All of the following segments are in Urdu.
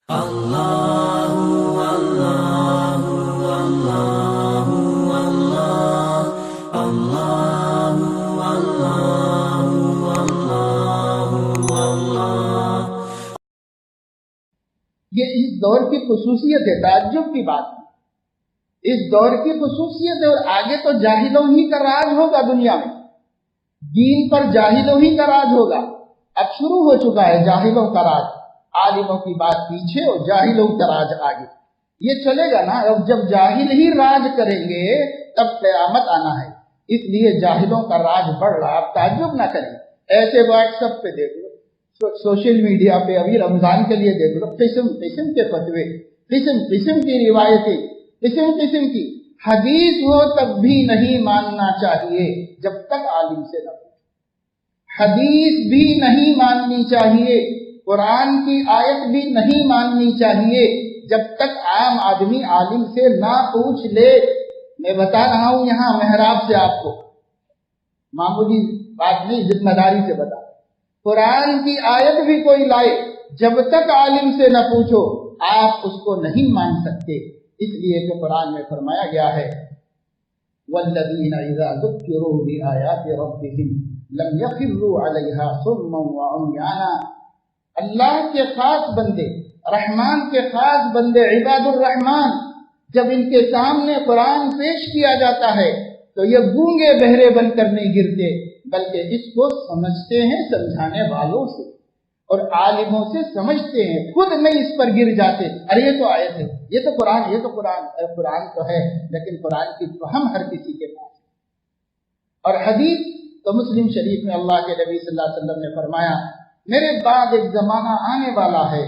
اللہ اللہ اللہ اللہ اللہ اللہ اللہ۔ یہ اس دور کی خصوصیت ہے، تعجب کی بات ہے، اس دور کی خصوصیت ہے۔ اور آگے تو جاہلوں ہی کا راج ہوگا دنیا میں، دین پر جاہلوں ہی کا راج ہوگا۔ اب شروع ہو چکا ہے جاہلوں کا راج، عالموں کی بات پیچھے اور جاہلوں کا راج آگے۔ یہ چلے گا نا، اب جب جاہل ہی راج کریں گے تب قیامت آنا ہے، اس لیے جاہلوں کا راج بڑھ رہا۔ آپ تعجب نہ کریں، ایسے واٹس ایپ پہ دیکھ لو، سوشل میڈیا پہ ابھی رمضان کے لیے دیکھ لو، قسم قسم کے فتوے، قسم قسم کی روایتیں، قسم قسم کی حدیث ہو تب بھی نہیں ماننا چاہیے جب تک عالم سے نہ پوچھو، حدیث بھی نہیں ماننی چاہیے، قرآن کی آیت بھی نہیں ماننی چاہیے جب تک عام آدمی عالم سے نہ پوچھ لے۔ میں بتا رہا ہوں یہاں محراب سے آپ کو، معمولی بات نہیں، ذمہ داری سے بتا، قرآن کی آیت بھی کوئی لائے، جب تک عالم سے نہ پوچھو آپ اس کو نہیں مان سکتے، اس لیے کہ قرآن میں فرمایا گیا ہے وَالَّذِينَ إِذَا ذُكِّرُوا بِآيَاتِ رَبِّهِمْ لَمْ يَخِرُّوا عَلَيْهَا صُمًّا وَعُمْيَانًا۔ اللہ کے خاص بندے، رحمان کے خاص بندے، عباد الرحمان، جب ان کے سامنے قرآن پیش کیا جاتا ہے تو یہ گونگے بہرے بن کر نہیں گرتے، بلکہ اس کو سمجھتے ہیں سمجھانے والوں سے اور عالموں سے سمجھتے ہیں، خود نہیں اس پر گر جاتے۔ ارے یہ تو آیت ہے، یہ تو قرآن، یہ تو قرآن تو ہے، لیکن قرآن کی فہم ہر کسی کے پاس ہے۔ اور حدیث تو مسلم شریف میں اللہ کے نبی صلی اللہ علیہ وسلم نے فرمایا میرے بعد ایک زمانہ آنے والا ہے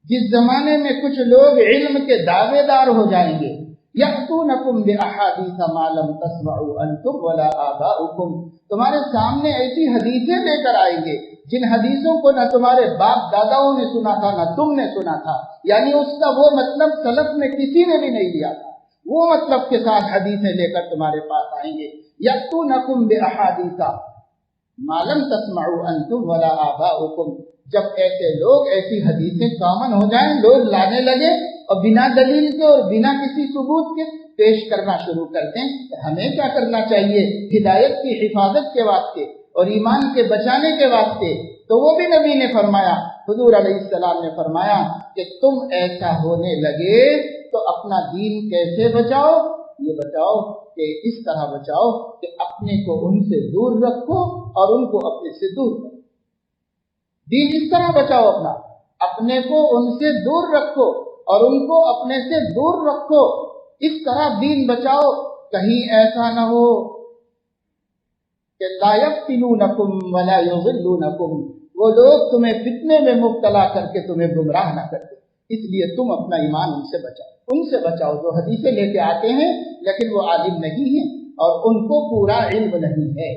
جس زمانے میں کچھ لوگ علم کے دعوے دار ہو جائیں گے، یأتونکم بأحادیث ما لم تسمعوا انتم ولا آباؤکم، تمہارے سامنے ایسی حدیثیں لے کر آئیں گے جن حدیثوں کو نہ تمہارے باپ داداؤں نے سنا تھا نہ تم نے سنا تھا، یعنی اس کا وہ مطلب سلف میں کسی نے بھی نہیں لیا تھا، وہ مطلب کے ساتھ حدیثیں لے کر تمہارے پاس آئیں گے۔ یأتونکم بأحادیث ما لم تسمعوا انتم ولا آباؤکم، جب ایسے لوگ، ایسی حدیثیں کامن ہو جائیں، لوگ لانے لگے اور بنا دلیل کے اور بنا کسی ثبوت کے پیش کرنا شروع کر دیں، تو ہمیں کیا کرنا چاہیے؟ ہدایت کی حفاظت کے واسطے اور ایمان کے بچانے کے واسطے تو وہ بھی نبی نے فرمایا، حضور علیہ السلام نے فرمایا کہ تم ایسا ہونے لگے تو اپنا دین کیسے بچاؤ؟ یہ بچاؤ کہ اس طرح بچاؤ کہ اپنے کو ان سے دور رکھو اور ان کو اپنے سے دور رکھو۔ دین اس طرح بچاؤ، اپنے کو ان سے دور رکھو اور ان کو اپنے سے دور رکھو، اس طرح دین بچاؤ۔ کہیں ایسا نہ ہو کہ لا یفتنونکم ولا یضلونکم، وہ لوگ تمہیں فتنے میں مبتلا کر کے تمہیں گمراہ نہ کرتے، اس لیے تم اپنا ایمان ان سے بچاؤ، ان سے بچاؤ جو حدیثیں لے کے آتے ہیں لیکن وہ عالم نہیں ہیں اور ان کو پورا علم نہیں ہے،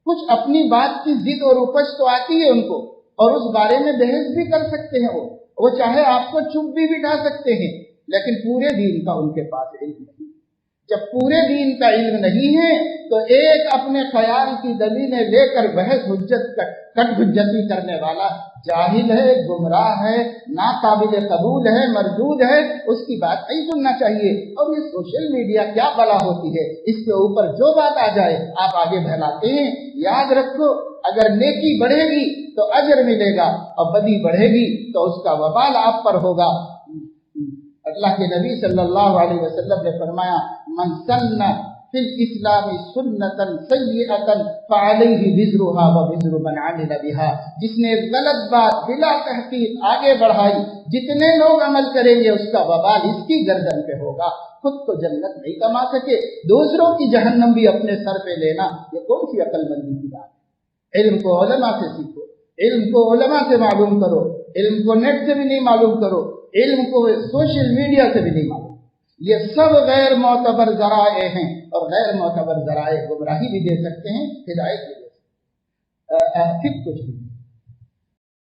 کچھ اپنی بات کی ضد اور اپج تو آتی ہے ان کو اور اس بارے میں بحث بھی کر سکتے ہیں، وہ چاہے آپ کو چپ بھی بٹھا سکتے ہیں، لیکن پورے دین کا ان کے پاس علم نہیں۔ جب پورے دین کا علم نہیں ہے تو ایک اپنے خیال کی دلیلیں لے کر بحث کٹ حجتی کرنے والا جاہل ہے، گمراہ ہے، ناقابل قبول ہے، مردود ہے، اس کی بات نہیں سننا چاہیے۔ اور یہ سوشل میڈیا کیا بلا ہوتی ہے، اس کے اوپر جو بات آ جائے آپ آگے پھیلاتے ہیں۔ یاد رکھو، اگر نیکی بڑھے گی تو اجر ملے گا اور بدی بڑھے گی تو اس کا وبال آپ پر ہوگا۔ اللہ کے نبی صلی اللہ علیہ وسلم نے فرمایا من سن فی الاسلام سنتا سیئتا فعلیہ وزرها ووزر من عمل بها، جس نے غلط بات بلا تحقیق آگے بڑھائی، جتنے لوگ عمل کریں گے اس کا وبال اس کی گردن پہ ہوگا۔ خود تو جنت نہیں کما سکے، دوسروں کی جہنم بھی اپنے سر پہ لینا، یہ کون سی عقل مندی کی بات ہے؟ علم کو علماء سے سیکھو، علم کو علماء سے معلوم کرو، علم کو نیٹ سے بھی نہیں معلوم کرو، علم کو سوشل میڈیا سے بھی نہیں معلوم۔ یہ سب غیر معتبر ذرائع ہیں اور غیر معتبر ذرائع گمراہی بھی دے سکتے ہیں، ہدایت بھی دے سکتے ہیں، پھر کچھ بھی